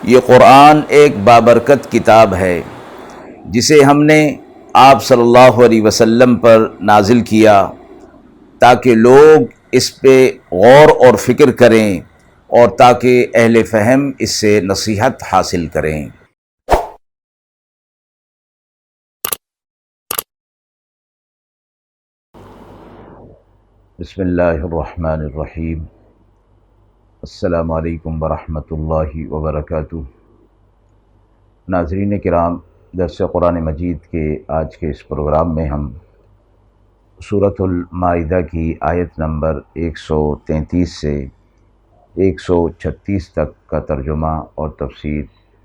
یہ قرآن ایک بابرکت کتاب ہے جسے ہم نے آپ صلی اللہ علیہ وسلم پر نازل کیا تاکہ لوگ اس پہ غور اور فکر کریں اور تاکہ اہل فہم اس سے نصیحت حاصل کریں۔ بسم اللہ الرحمن الرحیم۔ السلام علیکم ورحمۃ اللہ وبرکاتہ۔ ناظرین کرام، درس قرآن مجید کے آج کے اس پروگرام میں ہم سورۃ المائدہ کی آیت نمبر 133 سے 136 تک کا ترجمہ اور تفسیر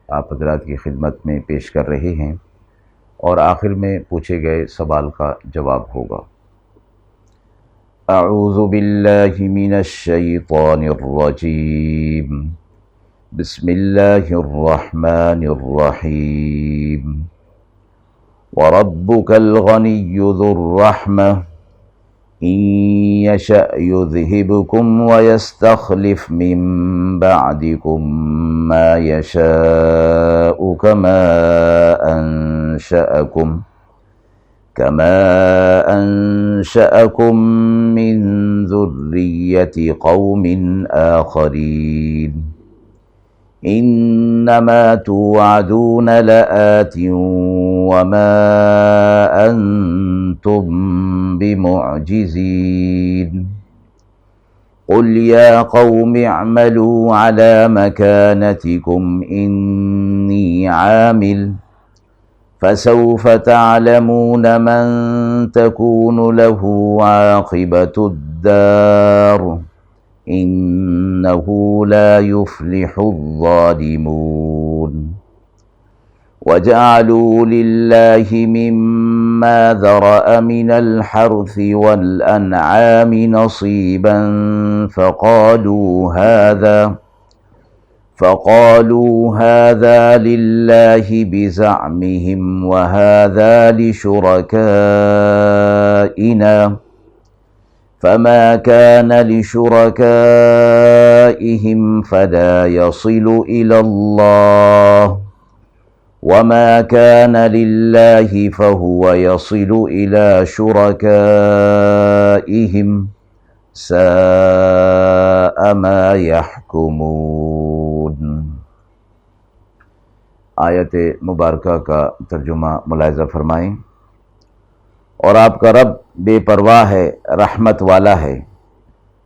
آپ حضرات کی خدمت میں پیش کر رہے ہیں، اور آخر میں پوچھے گئے سوال کا جواب ہوگا۔ اعوذ باللہ من الشیطان الرجیم، بسم اللہ الرحمن الرحیم۔ وَرَبُّكَ الْغَنِيُّ ذُو الرَّحْمَةِ إِن يَشَأْ يُذْهِبْكُمْ وَيَسْتَخْلِفْ مِن بَعْدِكُم مَّا يَشَاءُ كما أنشأكم من ذرية قوم آخرين إنما توعدون لآت وما أنتم بمعجزين قل يا قوم اعملوا على مكانتكم إني عامل فسوف تعلمون من تكون له عاقبة الدار إنه لا يفلح الظالمون وجعلوا لله مما ذرأ من الحرث والأنعام نصيبا فقالوا هذا لله بزعمهم وهذا لشركائنا فما كان لشركائهم فلا يصل إلى الله وما كان لله فهو يصل إلى شركائهم ساء ما يحكمون۔ آیت مبارکہ کا ترجمہ ملاحظہ فرمائیں۔ اور آپ کا رب بے پرواہ ہے، رحمت والا ہے،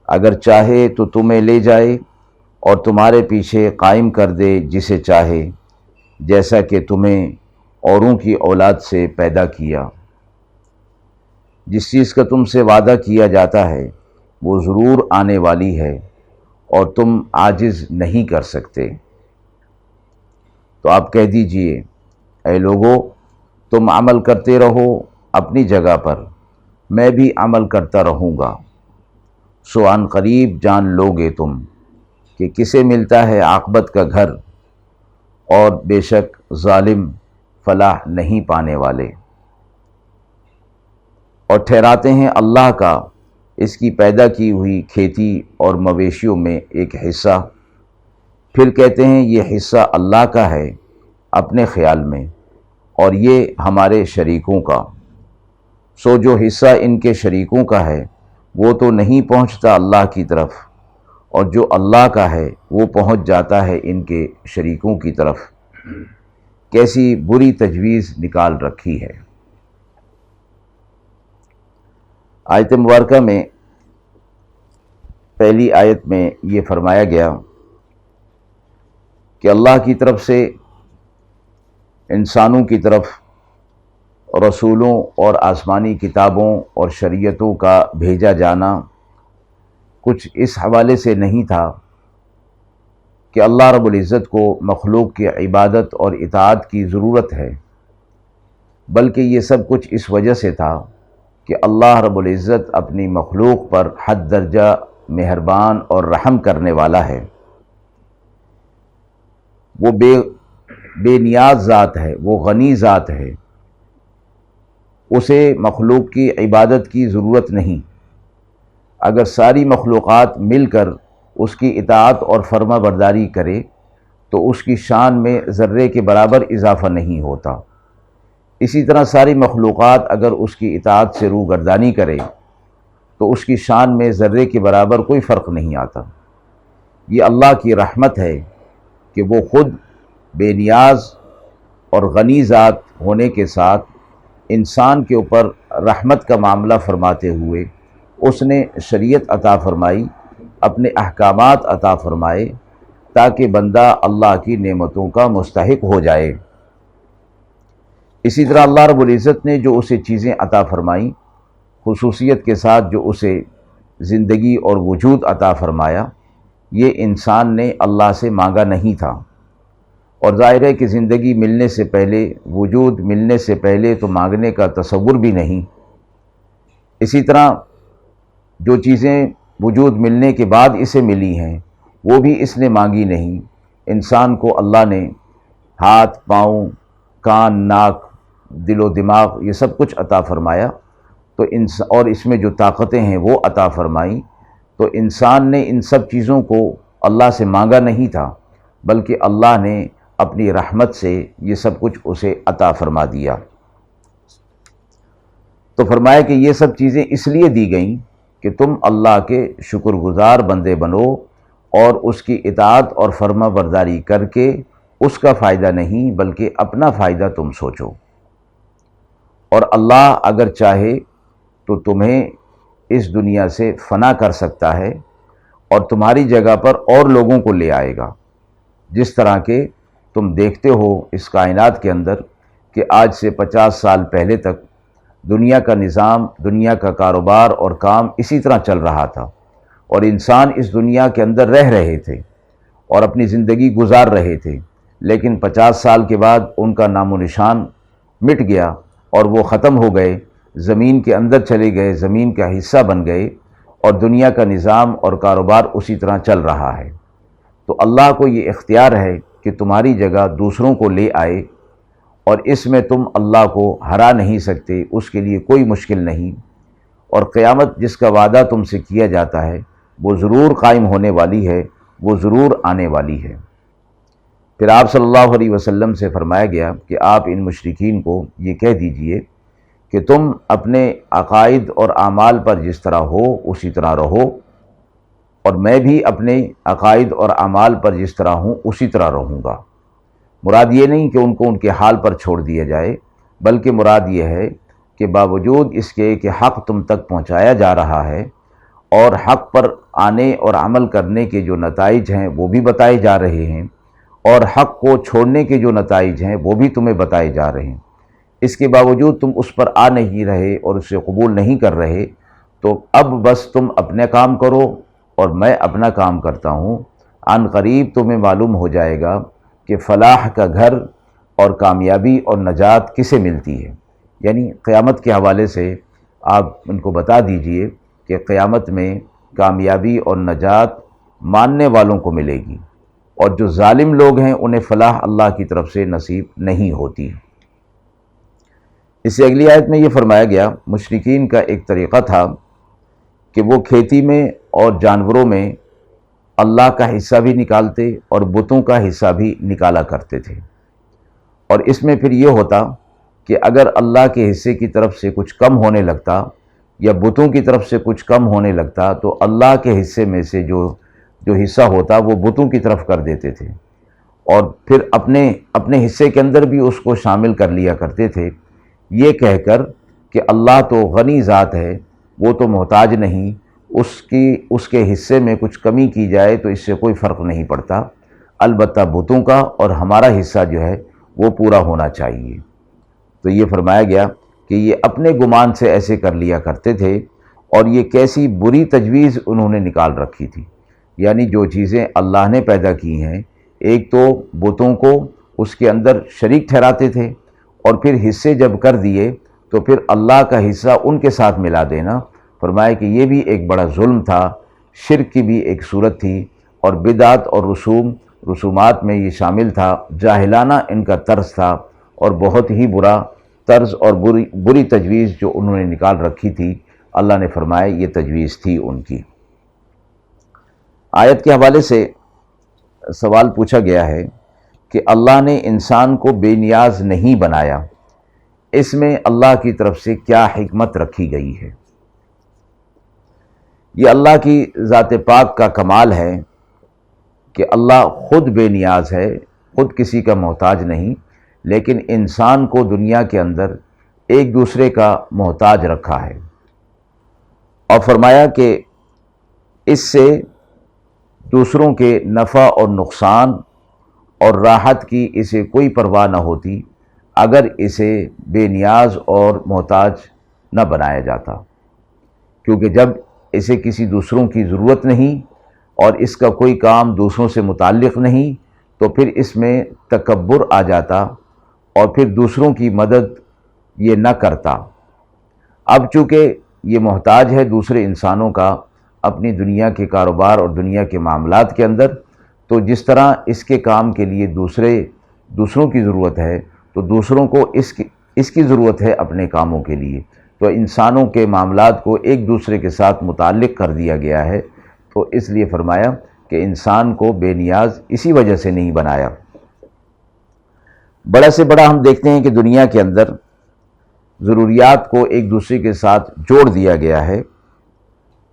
اگر چاہے تو تمہیں لے جائے اور تمہارے پیچھے قائم کر دے جسے چاہے، جیسا کہ تمہیں اوروں کی اولاد سے پیدا کیا۔ جس چیز کا تم سے وعدہ کیا جاتا ہے وہ ضرور آنے والی ہے اور تم عاجز نہیں کر سکتے۔ تو آپ کہہ دیجئے، اے لوگو، تم عمل کرتے رہو اپنی جگہ پر، میں بھی عمل کرتا رہوں گا، سو ان قریب جان لوگے تم کہ کسے ملتا ہے عاقبت کا گھر، اور بے شک ظالم فلاح نہیں پانے والے۔ اور ٹھہراتے ہیں اللہ کا اس کی پیدا کی ہوئی کھیتی اور مویشیوں میں ایک حصہ، پھر کہتے ہیں یہ حصہ اللہ کا ہے اپنے خیال میں، اور یہ ہمارے شریکوں کا، سو جو حصہ ان کے شریکوں کا ہے وہ تو نہیں پہنچتا اللہ کی طرف، اور جو اللہ کا ہے وہ پہنچ جاتا ہے ان کے شریکوں کی طرف۔ کیسی بری تجویز نکال رکھی ہے۔ آیت مبارکہ میں پہلی آیت میں یہ فرمایا گیا کہ اللہ کی طرف سے انسانوں کی طرف رسولوں اور آسمانی کتابوں اور شریعتوں کا بھیجا جانا کچھ اس حوالے سے نہیں تھا کہ اللہ رب العزت کو مخلوق کی عبادت اور اطاعت کی ضرورت ہے، بلکہ یہ سب کچھ اس وجہ سے تھا کہ اللہ رب العزت اپنی مخلوق پر حد درجہ مہربان اور رحم کرنے والا ہے۔ وہ بے نیاز ذات ہے، وہ غنی ذات ہے، اسے مخلوق کی عبادت کی ضرورت نہیں۔ اگر ساری مخلوقات مل کر اس کی اطاعت اور فرما برداری کرے تو اس کی شان میں ذرے کے برابر اضافہ نہیں ہوتا۔ اسی طرح ساری مخلوقات اگر اس کی اطاعت سے روگردانی کرے تو اس کی شان میں ذرے کے برابر کوئی فرق نہیں آتا۔ یہ اللہ کی رحمت ہے کہ وہ خود بے نیاز اور غنی ذات ہونے کے ساتھ انسان کے اوپر رحمت کا معاملہ فرماتے ہوئے اس نے شریعت عطا فرمائی، اپنے احکامات عطا فرمائے تاکہ بندہ اللہ کی نعمتوں کا مستحق ہو جائے۔ اسی طرح اللہ رب العزت نے جو اسے چیزیں عطا فرمائیں، خصوصیت کے ساتھ جو اسے زندگی اور وجود عطا فرمایا، یہ انسان نے اللہ سے مانگا نہیں تھا، اور ظاہر ہے کہ زندگی ملنے سے پہلے، وجود ملنے سے پہلے تو مانگنے کا تصور بھی نہیں۔ اسی طرح جو چیزیں وجود ملنے کے بعد اسے ملی ہیں وہ بھی اس نے مانگی نہیں۔ انسان کو اللہ نے ہاتھ، پاؤں، کان، ناک، دل و دماغ یہ سب کچھ عطا فرمایا، تو اور اس میں جو طاقتیں ہیں وہ عطا فرمائیں، تو انسان نے ان سب چیزوں کو اللہ سے مانگا نہیں تھا، بلکہ اللہ نے اپنی رحمت سے یہ سب کچھ اسے عطا فرما دیا۔ تو فرمایا کہ یہ سب چیزیں اس لیے دی گئیں کہ تم اللہ کے شکر گزار بندے بنو اور اس کی اطاعت اور فرما برداری کر کے اس کا فائدہ نہیں بلکہ اپنا فائدہ تم سوچو۔ اور اللہ اگر چاہے تو تمہیں اس دنیا سے فنا کر سکتا ہے اور تمہاری جگہ پر اور لوگوں کو لے آئے گا، جس طرح کہ تم دیکھتے ہو اس کائنات کے اندر کہ آج سے 50 سال پہلے تک دنیا کا نظام، دنیا کا کاروبار اور کام اسی طرح چل رہا تھا، اور انسان اس دنیا کے اندر رہ رہے تھے اور اپنی زندگی گزار رہے تھے، لیکن 50 سال کے بعد ان کا نام و نشان مٹ گیا اور وہ ختم ہو گئے، زمین کے اندر چلے گئے، زمین کا حصہ بن گئے، اور دنیا کا نظام اور کاروبار اسی طرح چل رہا ہے۔ تو اللہ کو یہ اختیار ہے کہ تمہاری جگہ دوسروں کو لے آئے، اور اس میں تم اللہ کو ہرا نہیں سکتے، اس کے لیے کوئی مشکل نہیں، اور قیامت جس کا وعدہ تم سے کیا جاتا ہے وہ ضرور قائم ہونے والی ہے، وہ ضرور آنے والی ہے۔ پھر آپ صلی اللہ علیہ وسلم سے فرمایا گیا کہ آپ ان مشرکین کو یہ کہہ دیجئے کہ تم اپنے عقائد اور اعمال پر جس طرح ہو اسی طرح رہو، اور میں بھی اپنے عقائد اور اعمال پر جس طرح ہوں اسی طرح رہوں گا۔ مراد یہ نہیں کہ ان کو ان کے حال پر چھوڑ دیا جائے، بلکہ مراد یہ ہے کہ باوجود اس کے کہ حق تم تک پہنچایا جا رہا ہے اور حق پر آنے اور عمل کرنے کے جو نتائج ہیں وہ بھی بتائے جا رہے ہیں، اور حق کو چھوڑنے کے جو نتائج ہیں وہ بھی تمہیں بتائے جا رہے ہیں، اس کے باوجود تم اس پر آ نہیں رہے اور اسے قبول نہیں کر رہے، تو اب بس تم اپنے کام کرو اور میں اپنا کام کرتا ہوں۔ عن قریب تمہیں معلوم ہو جائے گا کہ فلاح کا گھر اور کامیابی اور نجات کسے ملتی ہے۔ یعنی قیامت کے حوالے سے آپ ان کو بتا دیجئے کہ قیامت میں کامیابی اور نجات ماننے والوں کو ملے گی، اور جو ظالم لوگ ہیں انہیں فلاح اللہ کی طرف سے نصیب نہیں ہوتی۔ اس سے اگلی آیت میں یہ فرمایا گیا، مشرکین کا ایک طریقہ تھا کہ وہ کھیتی میں اور جانوروں میں اللہ کا حصہ بھی نکالتے اور بتوں کا حصہ بھی نکالا کرتے تھے، اور اس میں پھر یہ ہوتا کہ اگر اللہ کے حصے کی طرف سے کچھ کم ہونے لگتا یا بتوں کی طرف سے کچھ کم ہونے لگتا تو اللہ کے حصے میں سے جو حصہ ہوتا وہ بتوں کی طرف کر دیتے تھے، اور پھر اپنے حصے کے اندر بھی اس کو شامل کر لیا کرتے تھے، یہ کہہ کر کہ اللہ تو غنی ذات ہے، وہ تو محتاج نہیں، اس کے حصے میں کچھ کمی کی جائے تو اس سے کوئی فرق نہیں پڑتا، البتہ بتوں کا اور ہمارا حصہ جو ہے وہ پورا ہونا چاہیے۔ تو یہ فرمایا گیا کہ یہ اپنے گمان سے ایسے کر لیا کرتے تھے، اور یہ کیسی بری تجویز انہوں نے نکال رکھی تھی۔ یعنی جو چیزیں اللہ نے پیدا کی ہیں، ایک تو بتوں کو اس کے اندر شریک ٹھہراتے تھے، اور پھر حصے جب کر دیے تو پھر اللہ کا حصہ ان کے ساتھ ملا دینا۔ فرمایا کہ یہ بھی ایک بڑا ظلم تھا، شرک کی بھی ایک صورت تھی، اور بدعت اور رسومات میں یہ شامل تھا، جاہلانہ ان کا طرز تھا، اور بہت ہی برا طرز اور بری تجویز جو انہوں نے نکال رکھی تھی، اللہ نے فرمایا یہ تجویز تھی ان کی۔ آیت کے حوالے سے سوال پوچھا گیا ہے کہ اللہ نے انسان کو بے نیاز نہیں بنایا، اس میں اللہ کی طرف سے کیا حکمت رکھی گئی ہے؟ یہ اللہ کی ذات پاک کا کمال ہے کہ اللہ خود بے نیاز ہے، خود کسی کا محتاج نہیں، لیکن انسان کو دنیا کے اندر ایک دوسرے کا محتاج رکھا ہے، اور فرمایا کہ اس سے دوسروں کے نفع اور نقصان اور راحت کی اسے کوئی پرواہ نہ ہوتی اگر اسے بے نیاز اور محتاج نہ بنایا جاتا، کیونکہ جب اسے کسی دوسروں کی ضرورت نہیں اور اس کا کوئی کام دوسروں سے متعلق نہیں تو پھر اس میں تکبر آ جاتا اور پھر دوسروں کی مدد یہ نہ کرتا۔ اب چونکہ یہ محتاج ہے دوسرے انسانوں کا اپنی دنیا کے کاروبار اور دنیا کے معاملات کے اندر، تو جس طرح اس کے کام کے لیے دوسروں کی ضرورت ہے تو دوسروں کو اس کی ضرورت ہے اپنے کاموں کے لیے، تو انسانوں کے معاملات کو ایک دوسرے کے ساتھ متعلق کر دیا گیا ہے، تو اس لیے فرمایا کہ انسان کو بے نیاز اسی وجہ سے نہیں بنایا۔ بڑا سے بڑا ہم دیکھتے ہیں کہ دنیا کے اندر ضروریات کو ایک دوسرے کے ساتھ جوڑ دیا گیا ہے۔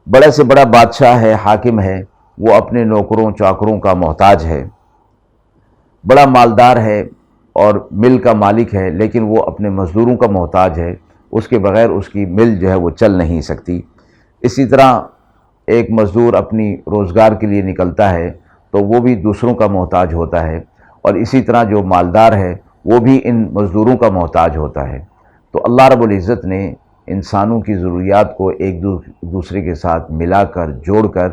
بڑا سے بڑا بادشاہ ہے، حاکم ہے، وہ اپنے نوکروں چاکروں کا محتاج ہے۔ بڑا مالدار ہے اور مل کا مالک ہے، لیکن وہ اپنے مزدوروں کا محتاج ہے، اس کے بغیر اس کی مل جو ہے وہ چل نہیں سکتی۔ اسی طرح ایک مزدور اپنی روزگار کے لیے نکلتا ہے تو وہ بھی دوسروں کا محتاج ہوتا ہے، اور اسی طرح جو مالدار ہے وہ بھی ان مزدوروں کا محتاج ہوتا ہے۔ تو اللہ رب العزت نے انسانوں کی ضروریات کو ایک دوسرے کے ساتھ ملا کر جوڑ کر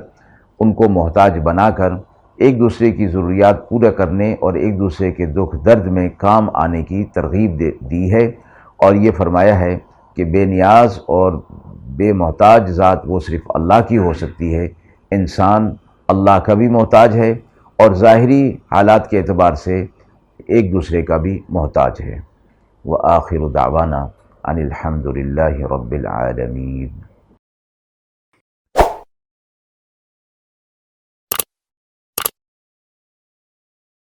ان کو محتاج بنا کر ایک دوسرے کی ضروریات پورا کرنے اور ایک دوسرے کے دکھ درد میں کام آنے کی ترغیب دی ہے، اور یہ فرمایا ہے کہ بے نیاز اور بے محتاج ذات وہ صرف اللہ کی ہو سکتی ہے، انسان اللہ کا بھی محتاج ہے اور ظاہری حالات کے اعتبار سے ایک دوسرے کا بھی محتاج ہے۔ وآخر دعوانا ان الحمد للہ رب العالمین۔